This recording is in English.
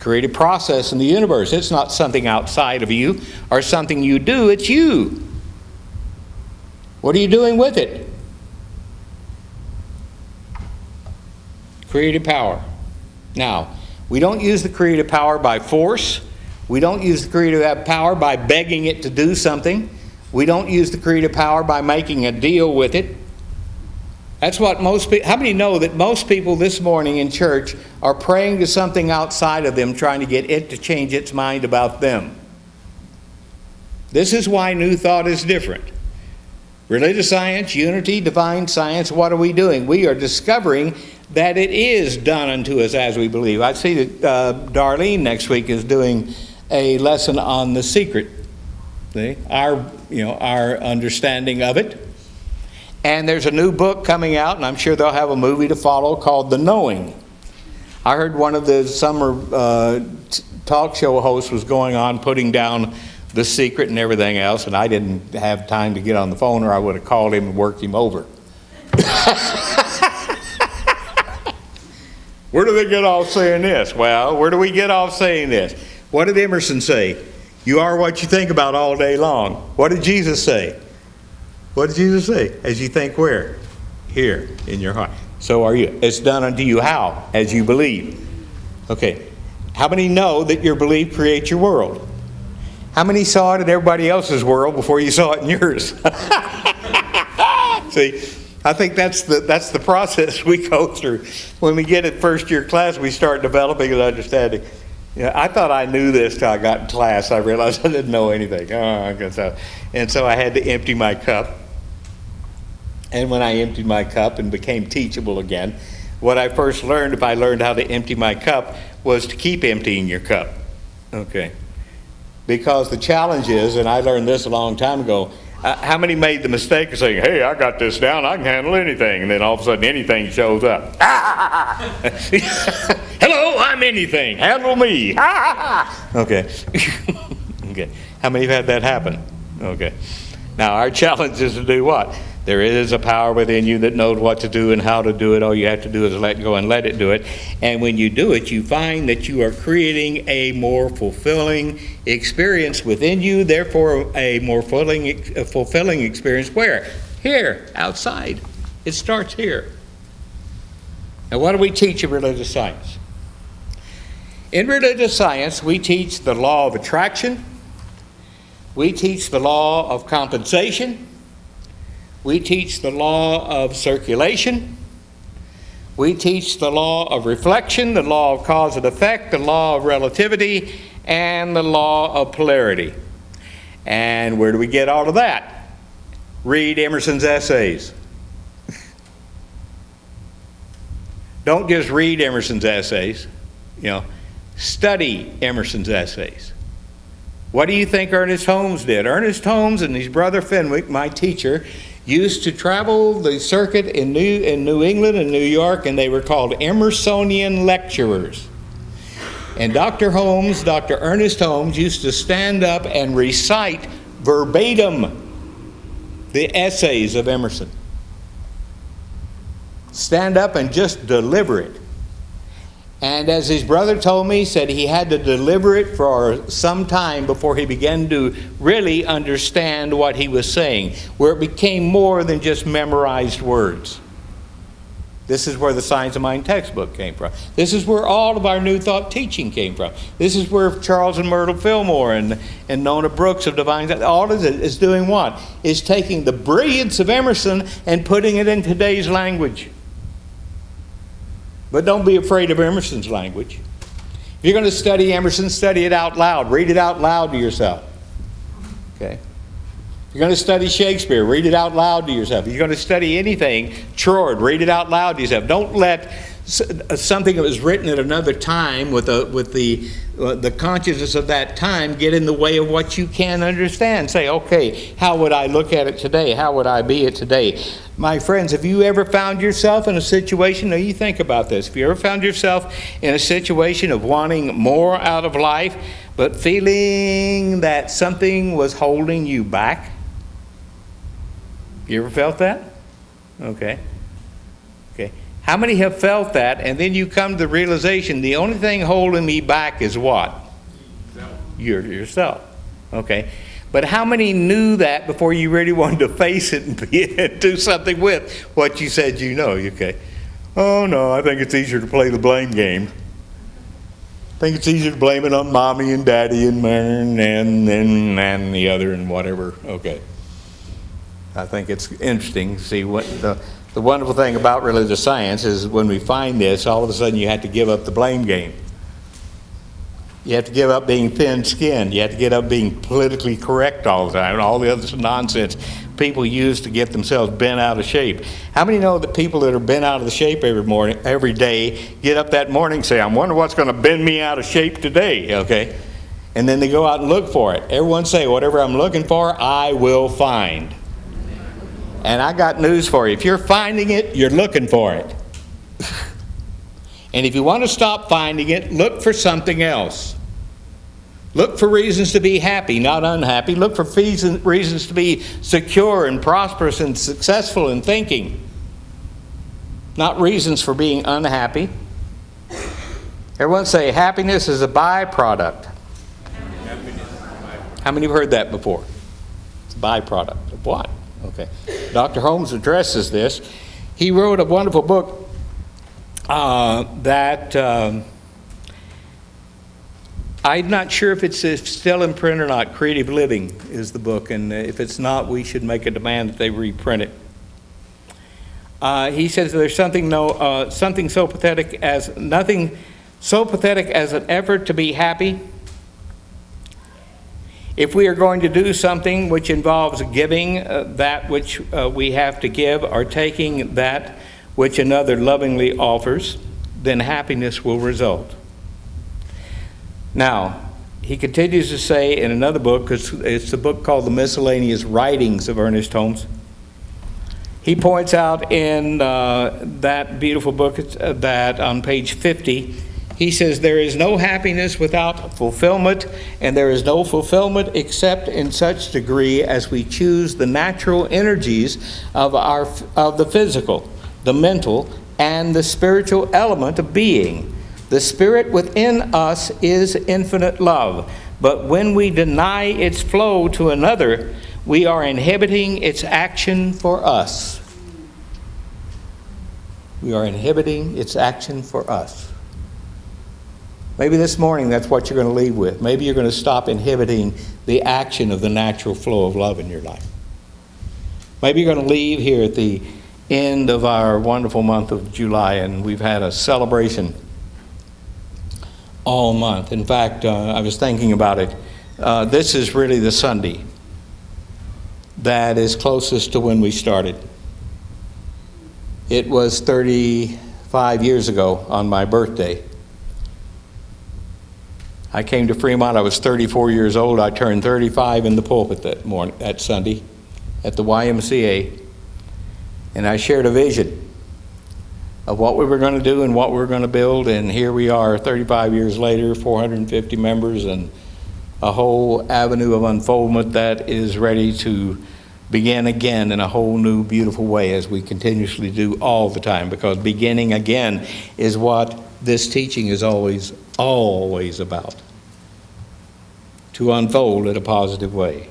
Creative process in the universe. It's not something outside of you or something you do. It's you. What are you doing with it? Creative power. Now, we don't use the creative power by force. We don't use the creative power by begging it to do something. We don't use the creative power by making a deal with it. That's what most people, how many know that most people this morning in church are praying to something outside of them, trying to get it to change its mind about them? This is why New Thought is different. Religious science, unity, divine science, what are we doing? We are discovering that it is done unto us as we believe. I see that Darlene next week is doing a lesson on the secret. See? Our understanding of it. And there's a new book coming out, and I'm sure they'll have a movie to follow called The Knowing. I heard one of the summer talk show hosts was going on putting down The Secret and everything else, and I didn't have time to get on the phone, or I would have called him and worked him over. Where do they get off saying this? Well, where do we get off saying this? What did Emerson say? You are what you think about all day long. What did Jesus say? What did Jesus say? As you think where? Here, in your heart. So are you. It's done unto you how? As you believe. Okay. How many know that your belief creates your world? How many saw it in everybody else's world before you saw it in yours? See, I think that's the process we go through. When we get in first year class, we start developing an understanding. I thought I knew this till I got in class. I realized I didn't know anything. And so I had to empty my cup. And when I emptied my cup and became teachable again, what I first learned, if I learned how to empty my cup, was to keep emptying your cup. Okay. Because the challenge is, and I learned this a long time ago, how many made the mistake of saying, hey, I got this down, I can handle anything, and then all of a sudden anything shows up. Hello, I'm anything, handle me. Okay. Okay. How many have had that happen? Okay. Now our challenge is to do what? There is a power within you that knows what to do and how to do it. All you have to do is let go and let it do it. And when you do it, you find that you are creating a more fulfilling experience within you, therefore a more fulfilling experience where? Here, outside. It starts here. Now what do we teach in religious science? In religious science, we teach the law of attraction. We teach the law of compensation. We teach the law of circulation. We teach the law of reflection, the law of cause and effect, the law of relativity, and the law of polarity. And where do we get all of that? Read Emerson's essays. Don't just read Emerson's essays. Study Emerson's essays. What do you think Ernest Holmes did? Ernest Holmes and his brother Fenwick, my teacher, used to travel the circuit in New England and New York, and they were called Emersonian lecturers. And Dr. Ernest Holmes, used to stand up and recite verbatim the essays of Emerson. Stand up and just deliver it. And as his brother told me, he said he had to deliver it for some time before he began to really understand what he was saying, where it became more than just memorized words. This is where the Science of Mind textbook came from. This is where all of our New Thought teaching came from. This is where Charles and Myrtle Fillmore and Nona Brooks of Divine Science, all of it is doing what? Is taking the brilliance of Emerson and putting it in today's language. But don't be afraid of Emerson's language. If you're going to study Emerson, study it out loud. Read it out loud to yourself. Okay? If you're going to study Shakespeare, read it out loud to yourself. If you're going to study anything, Troard, read it out loud to yourself. Don't let something that was written at another time with the consciousness of that time get in the way of what you can understand. Say, okay, how would I look at it today? How would I be it today? My friends, have you ever found yourself in a situation, now you think about this, if you ever found yourself in a situation of wanting more out of life, but feeling that something was holding you back? You ever felt that? Okay. How many have felt that, and then you come to the realization the only thing holding me back is what? Yourself. Okay. But how many knew that before you really wanted to face it and do something with what you said you know? Okay. Oh no, I think it's easier to play the blame game. I think it's easier to blame it on mommy and daddy and the other and whatever. Okay. I think it's interesting to see what the wonderful thing about religious science is when we find this, all of a sudden you have to give up the blame game. You have to give up being thin-skinned. You have to give up being politically correct all the time and all the other nonsense people use to get themselves bent out of shape. How many know that people that are bent out of the shape every day, get up that morning and say, I wonder what's going to bend me out of shape today, okay? And then they go out and look for it. Everyone say, whatever I'm looking for, I will find. And I got news for you. If you're finding it, you're looking for it. And if you want to stop finding it, look for something else. Look for reasons to be happy, not unhappy. Look for reasons to be secure and prosperous and successful in thinking, not reasons for being unhappy. Everyone say, happiness is a byproduct. How many have heard that before? It's a byproduct of what? Okay. Dr. Holmes addresses this. He wrote a wonderful book that I'm not sure if it's still in print or not. Creative Living is the book, and if it's not, we should make a demand that they reprint it. He says there's something so pathetic as an effort to be happy. If we are going to do something which involves giving that which we have to give, or taking that which another lovingly offers, then happiness will result. Now, he continues to say in another book, it's a book called The Miscellaneous Writings of Ernest Holmes. He points out in that beautiful book that on page 50, he says, there is no happiness without fulfillment, and there is no fulfillment except in such degree as we choose the natural energies of the physical, the mental, and the spiritual element of being. The spirit within us is infinite love, but when we deny its flow to another, we are inhibiting its action for us. We are inhibiting its action for us. Maybe this morning that's what you're going to leave with. Maybe you're going to stop inhibiting the action of the natural flow of love in your life. Maybe you're going to leave here at the end of our wonderful month of July, and we've had a celebration all month. In fact, I was thinking about it. This is really the Sunday that is closest to when we started. It was 35 years ago on my birthday. I came to Fremont. I was 34 years old. I turned 35 in the pulpit that Sunday at the YMCA. And I shared a vision of what we were going to do and what we were going to build. And here we are 35 years later, 450 members, and a whole avenue of unfoldment that is ready to begin again in a whole new, beautiful way, as we continuously do all the time, because beginning again is what this teaching is always about, to unfold in a positive way.